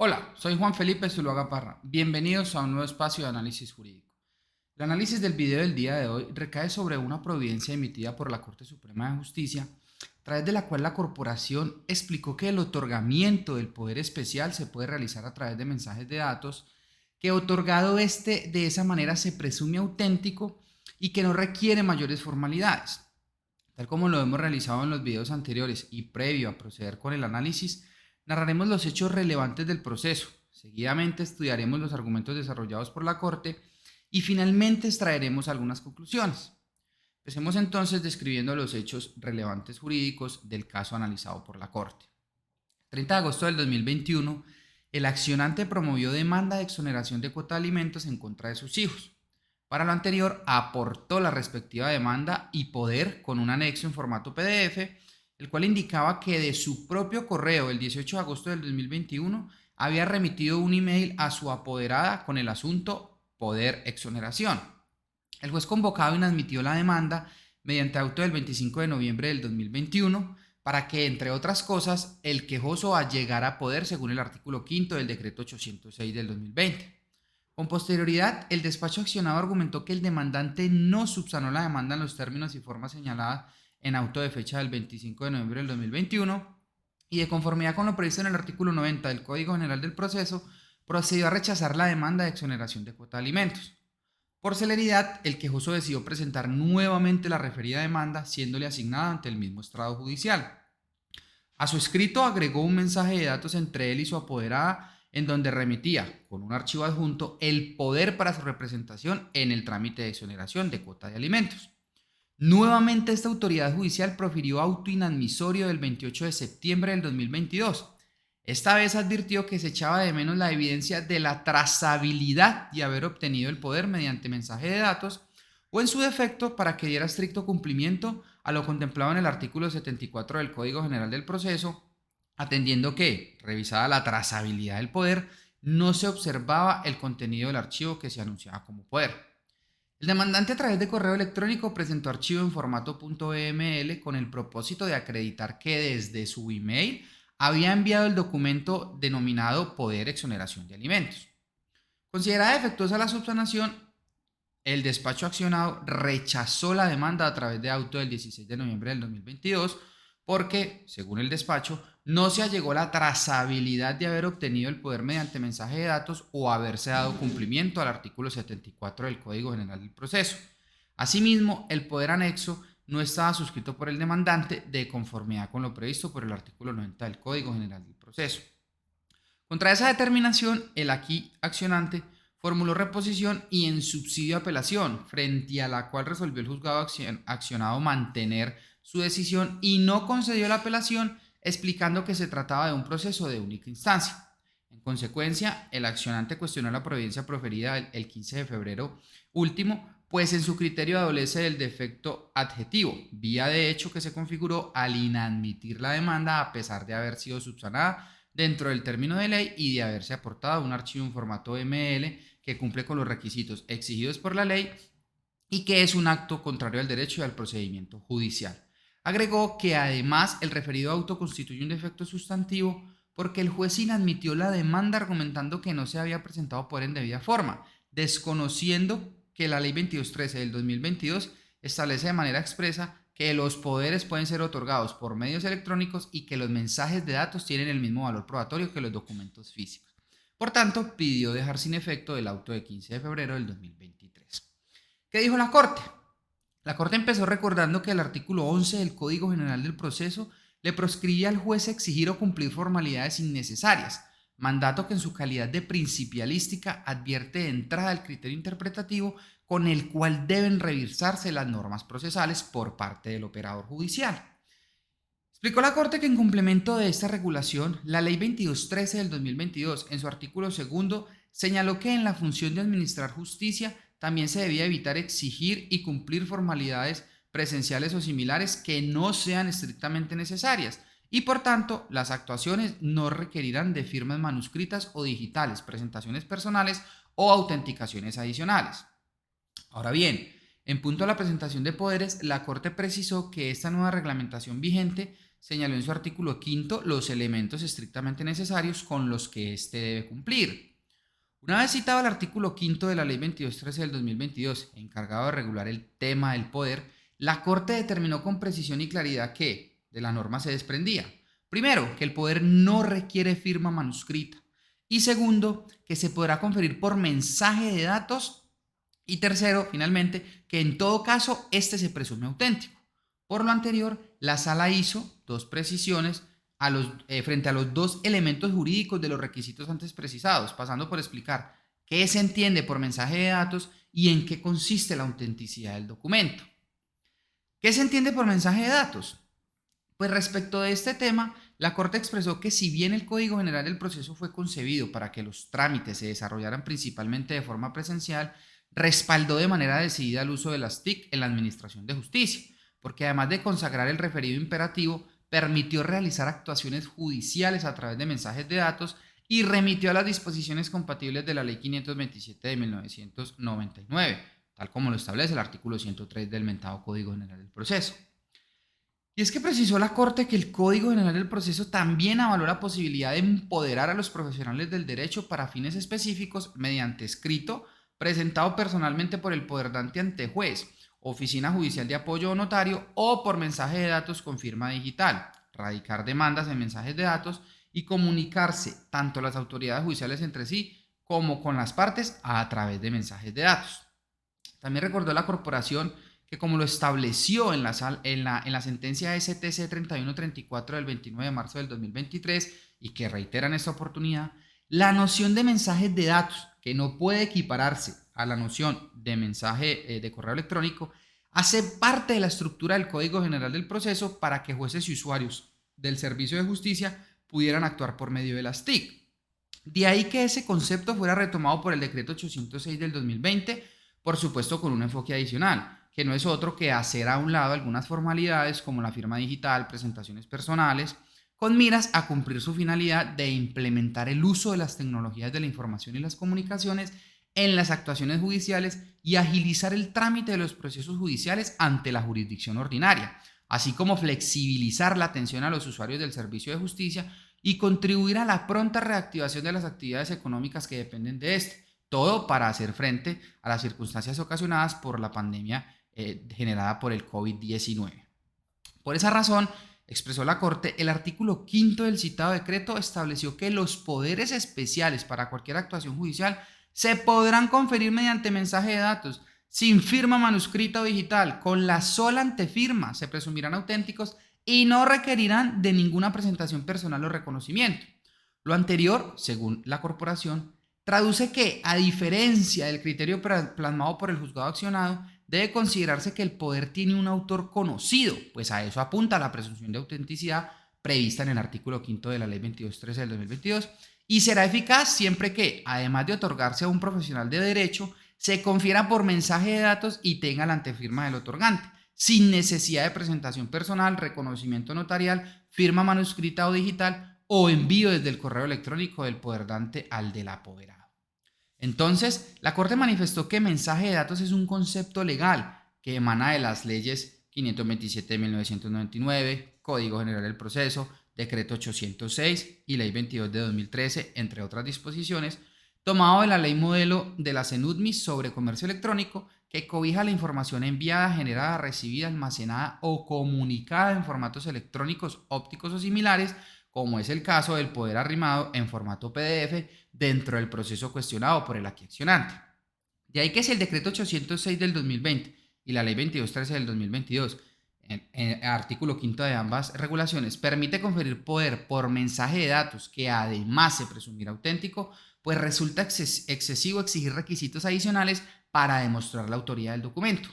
Hola, soy Juan Felipe Zuluaga Parra. Bienvenidos a un nuevo espacio de análisis jurídico. El análisis del video del día de hoy recae sobre una providencia emitida por la Corte Suprema de Justicia, a través de la cual la corporación explicó que el otorgamiento del poder especial se puede realizar a través de mensajes de datos, que otorgado de esa manera se presume auténtico y que no requiere mayores formalidades. Tal como lo hemos realizado en los videos anteriores y previo a proceder con el análisis, narraremos los hechos relevantes del proceso. Seguidamente estudiaremos los argumentos desarrollados por la Corte y finalmente extraeremos algunas conclusiones. Empecemos entonces describiendo los hechos relevantes jurídicos del caso analizado por la Corte. El 30 de agosto del 2021, el accionante promovió demanda de exoneración de cuota de alimentos en contra de sus hijos. Para lo anterior, aportó la respectiva demanda y poder con un anexo en formato PDF, el cual indicaba que de su propio correo el 18 de agosto del 2021 había remitido un email a su apoderada con el asunto poder exoneración. El juez convocado inadmitió la demanda mediante auto del 25 de noviembre del 2021 para que, entre otras cosas, el quejoso allegara a poder según el artículo 5 del decreto 806 del 2020. Con posterioridad, el despacho accionado argumentó que el demandante no subsanó la demanda en los términos y formas señaladas en auto de fecha del 25 de noviembre del 2021 y, de conformidad con lo previsto en el artículo 90 del Código General del Proceso, procedió a rechazar la demanda de exoneración de cuota de alimentos. Por celeridad, el quejoso decidió presentar nuevamente la referida demanda, siéndole asignada ante el mismo estrado judicial. A su escrito agregó un mensaje de datos entre él y su apoderada, en donde remitía, con un archivo adjunto, el poder para su representación en el trámite de exoneración de cuota de alimentos. Nuevamente, esta autoridad judicial profirió auto inadmisorio del 28 de septiembre del 2022. Esta vez advirtió que se echaba de menos la evidencia de la trazabilidad de haber obtenido el poder mediante mensaje de datos, o en su defecto para que diera estricto cumplimiento a lo contemplado en el artículo 74 del Código General del Proceso, atendiendo que, revisada la trazabilidad del poder, no se observaba el contenido del archivo que se anunciaba como poder. El demandante, a través de correo electrónico, presentó archivo en formato .ml con el propósito de acreditar que desde su email había enviado el documento denominado Poder Exoneración de Alimentos. Considerada defectuosa la subsanación, el despacho accionado rechazó la demanda a través de auto del 16 de noviembre del 2022 porque, según el despacho, no se allegó la trazabilidad de haber obtenido el poder mediante mensaje de datos o haberse dado cumplimiento al artículo 74 del Código General del Proceso. Asimismo, el poder anexo no estaba suscrito por el demandante de conformidad con lo previsto por el artículo 90 del Código General del Proceso. Contra esa determinación, el aquí accionante formuló reposición y en subsidio apelación, frente a la cual resolvió el juzgado accionado mantener su decisión y no concedió la apelación, explicando que se trataba de un proceso de única instancia. En consecuencia, el accionante cuestionó la providencia proferida el 15 de febrero último, pues en su criterio adolece del defecto adjetivo, vía de hecho que se configuró al inadmitir la demanda a pesar de haber sido subsanada dentro del término de ley y de haberse aportado un archivo en formato ML que cumple con los requisitos exigidos por la ley y que es un acto contrario al derecho y al procedimiento judicial. Agregó que además el referido auto constituye un defecto sustantivo porque el juez inadmitió la demanda argumentando que no se había presentado poder en debida forma, desconociendo que la ley 2213 del 2022 establece de manera expresa que los poderes pueden ser otorgados por medios electrónicos y que los mensajes de datos tienen el mismo valor probatorio que los documentos físicos. Por tanto, pidió dejar sin efecto el auto de 15 de febrero del 2023. ¿Qué dijo la Corte? La Corte empezó recordando que el artículo 11 del Código General del Proceso le proscribía al juez exigir o cumplir formalidades innecesarias, mandato que en su calidad de principialística advierte de entrada el criterio interpretativo con el cual deben revisarse las normas procesales por parte del operador judicial. Explicó la Corte que en complemento de esta regulación, la Ley 2213 del 2022, en su artículo segundo, señaló que en la función de administrar justicia también se debía evitar exigir y cumplir formalidades presenciales o similares que no sean estrictamente necesarias y por tanto las actuaciones no requerirán de firmas manuscritas o digitales, presentaciones personales o autenticaciones adicionales. Ahora bien, en punto a la presentación de poderes, la Corte precisó que esta nueva reglamentación vigente señaló en su artículo quinto los elementos estrictamente necesarios con los que éste debe cumplir. Una vez citado el artículo quinto de la Ley 2213 del 2022, encargado de regular el tema del poder, la Corte determinó con precisión y claridad que de la norma se desprendía, primero, que el poder no requiere firma manuscrita, y segundo, que se podrá conferir por mensaje de datos, y tercero, finalmente, que en todo caso este se presume auténtico. Por lo anterior, la sala hizo dos precisiones frente a los dos elementos jurídicos de los requisitos antes precisados, pasando por explicar qué se entiende por mensaje de datos y en qué consiste la autenticidad del documento. ¿Qué se entiende por mensaje de datos? Pues respecto de este tema, la Corte expresó que si bien el Código General del Proceso fue concebido para que los trámites se desarrollaran principalmente de forma presencial, respaldó de manera decidida el uso de las TIC en la Administración de Justicia, porque además de consagrar el referido imperativo, permitió realizar actuaciones judiciales a través de mensajes de datos y remitió a las disposiciones compatibles de la Ley 527 de 1999, tal como lo establece el artículo 103 del mentado Código General del Proceso. Y es que precisó la Corte que el Código General del Proceso también avaló la posibilidad de empoderar a los profesionales del derecho para fines específicos mediante escrito presentado personalmente por el poderdante ante juez, oficina judicial de apoyo o notario o por mensaje de datos con firma digital, radicar demandas en mensajes de datos y comunicarse tanto las autoridades judiciales entre sí como con las partes a través de mensajes de datos. También recordó la corporación que como lo estableció en la sentencia STC 3134 del 29 de marzo del 2023 y que reitera en esta oportunidad, la noción de mensajes de datos, que no puede equipararse a la noción de mensaje de correo electrónico, hace parte de la estructura del Código General del Proceso para que jueces y usuarios del servicio de justicia pudieran actuar por medio de las TIC. De ahí que ese concepto fuera retomado por el decreto 806 del 2020, por supuesto con un enfoque adicional, que no es otro que hacer a un lado algunas formalidades como la firma digital, presentaciones personales, con miras a cumplir su finalidad de implementar el uso de las tecnologías de la información y las comunicaciones en las actuaciones judiciales y agilizar el trámite de los procesos judiciales ante la jurisdicción ordinaria, así como flexibilizar la atención a los usuarios del servicio de justicia y contribuir a la pronta reactivación de las actividades económicas que dependen de este. Todo para hacer frente a las circunstancias ocasionadas por la pandemia generada por el COVID-19. Por esa razón, expresó la Corte, el artículo quinto del citado decreto estableció que los poderes especiales para cualquier actuación judicial se podrán conferir mediante mensaje de datos, sin firma manuscrita o digital, con la sola antefirma, se presumirán auténticos y no requerirán de ninguna presentación personal o reconocimiento. Lo anterior, según la corporación, traduce que, a diferencia del criterio plasmado por el juzgado accionado, debe considerarse que el poder tiene un autor conocido, pues a eso apunta la presunción de autenticidad prevista en el artículo quinto de la Ley 2213 del 2022, y será eficaz siempre que, además de otorgarse a un profesional de derecho, se confiera por mensaje de datos y tenga la antefirma del otorgante, sin necesidad de presentación personal, reconocimiento notarial, firma manuscrita o digital o envío desde el correo electrónico del poderdante al del apoderado. Entonces, la Corte manifestó que mensaje de datos es un concepto legal que emana de las leyes 527 de 1999, Código General del Proceso, Decreto 806 y Ley 22 de 2013, entre otras disposiciones, tomado de la Ley Modelo de la CENUDMIS sobre comercio electrónico, que cobija la información enviada, generada, recibida, almacenada o comunicada en formatos electrónicos, ópticos o similares, como es el caso del poder arrimado en formato PDF dentro del proceso cuestionado por el aquí accionante. De ahí que si el decreto 806 del 2020 y la ley 2213 del 2022, en artículo quinto de ambas regulaciones, permite conferir poder por mensaje de datos que además se presumirá auténtico, pues resulta excesivo exigir requisitos adicionales para demostrar la autoría del documento.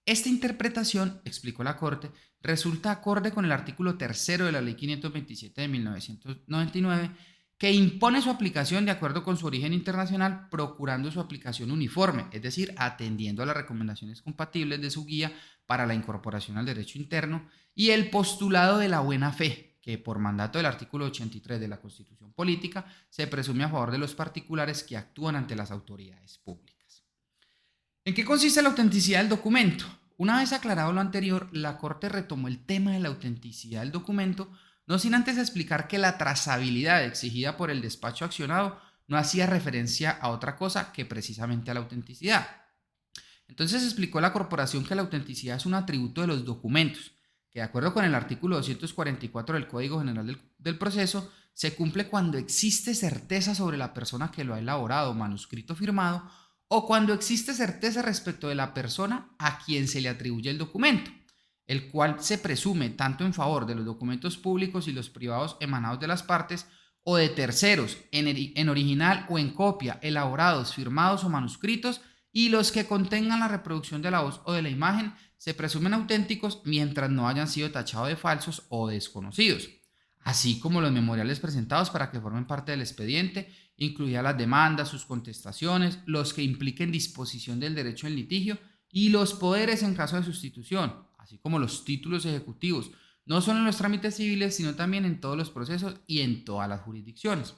Esta interpretación, explicó la Corte, resulta acorde con el artículo tercero de la Ley 527 de 1999, que impone su aplicación de acuerdo con su origen internacional, procurando su aplicación uniforme, es decir, atendiendo a las recomendaciones compatibles de su guía para la incorporación al derecho interno y el postulado de la buena fe, que por mandato del artículo 83 de la Constitución Política se presume a favor de los particulares que actúan ante las autoridades públicas. ¿En qué consiste la autenticidad del documento? Una vez aclarado lo anterior, la Corte retomó el tema de la autenticidad del documento no sin antes explicar que la trazabilidad exigida por el despacho accionado no hacía referencia a otra cosa que precisamente a la autenticidad. Entonces explicó la corporación que la autenticidad es un atributo de los documentos, que de acuerdo con el artículo 244 del Código General del Proceso, se cumple cuando existe certeza sobre la persona que lo ha elaborado, manuscrito firmado, o cuando existe certeza respecto de la persona a quien se le atribuye el documento, el cual se presume tanto en favor de los documentos públicos y los privados emanados de las partes, o de terceros, en original o en copia, elaborados, firmados o manuscritos, y los que contengan la reproducción de la voz o de la imagen se presumen auténticos mientras no hayan sido tachados de falsos o desconocidos, así como los memoriales presentados para que formen parte del expediente, incluidas las demandas, sus contestaciones, los que impliquen disposición del derecho en litigio y los poderes en caso de sustitución, así como los títulos ejecutivos, no solo en los trámites civiles, sino también en todos los procesos y en todas las jurisdicciones.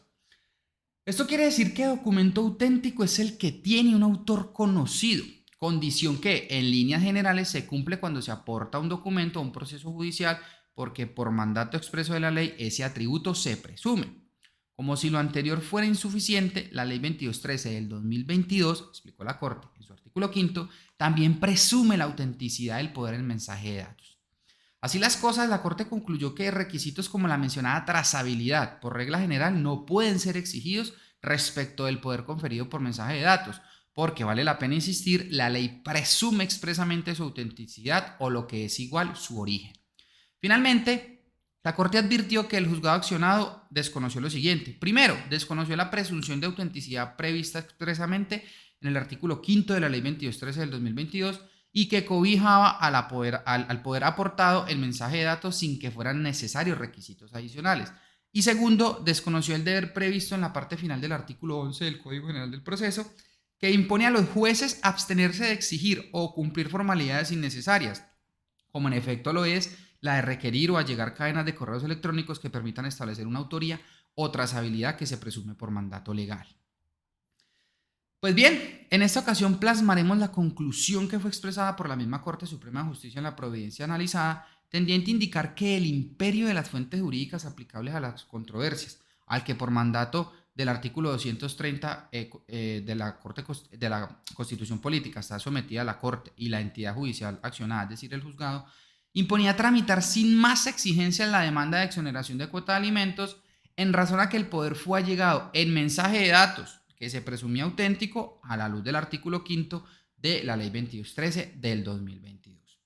Esto quiere decir que documento auténtico es el que tiene un autor conocido, condición que en líneas generales se cumple cuando se aporta un documento a un proceso judicial porque por mandato expreso de la ley ese atributo se presume. Como si lo anterior fuera insuficiente, la ley 2213 del 2022, explicó la Corte en su artículo 5, también presume la autenticidad del poder en mensaje de datos. Así las cosas, la Corte concluyó que requisitos como la mencionada trazabilidad, por regla general, no pueden ser exigidos respecto del poder conferido por mensaje de datos, porque vale la pena insistir, la ley presume expresamente su autenticidad o lo que es igual, su origen. Finalmente, la Corte advirtió que el juzgado accionado desconoció lo siguiente. Primero, desconoció la presunción de autenticidad prevista expresamente en el artículo 5 de la ley 2213 del 2022 y que cobijaba al poder aportado el mensaje de datos sin que fueran necesarios requisitos adicionales. Y segundo, desconoció el deber previsto en la parte final del artículo 11 del Código General del Proceso, que impone a los jueces abstenerse de exigir o cumplir formalidades innecesarias, como en efecto lo es la de requerir o allegar cadenas de correos electrónicos que permitan establecer una autoría o trazabilidad que se presume por mandato legal. Pues bien, en esta ocasión plasmaremos la conclusión que fue expresada por la misma Corte Suprema de Justicia en la providencia analizada, tendiente a indicar que el imperio de las fuentes jurídicas aplicables a las controversias, al que por mandato del artículo 230 de la Constitución Política está sometida la Corte y la entidad judicial accionada, es decir, el juzgado, imponía tramitar sin más exigencias la demanda de exoneración de cuota de alimentos en razón a que el poder fue allegado en mensaje de datos que se presumía auténtico a la luz del artículo 5 de la ley 2213 del 2022.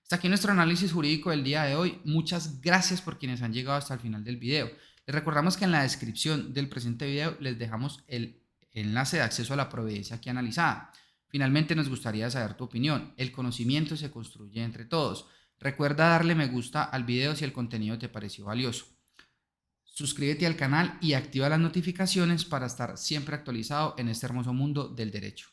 Hasta aquí nuestro análisis jurídico del día de hoy. Muchas gracias por quienes han llegado hasta el final del video. Les recordamos que en la descripción del presente video les dejamos el enlace de acceso a la providencia aquí analizada. Finalmente nos gustaría saber tu opinión. El conocimiento se construye entre todos. Recuerda darle me gusta al video si el contenido te pareció valioso. Suscríbete al canal y activa las notificaciones para estar siempre actualizado en este hermoso mundo del derecho.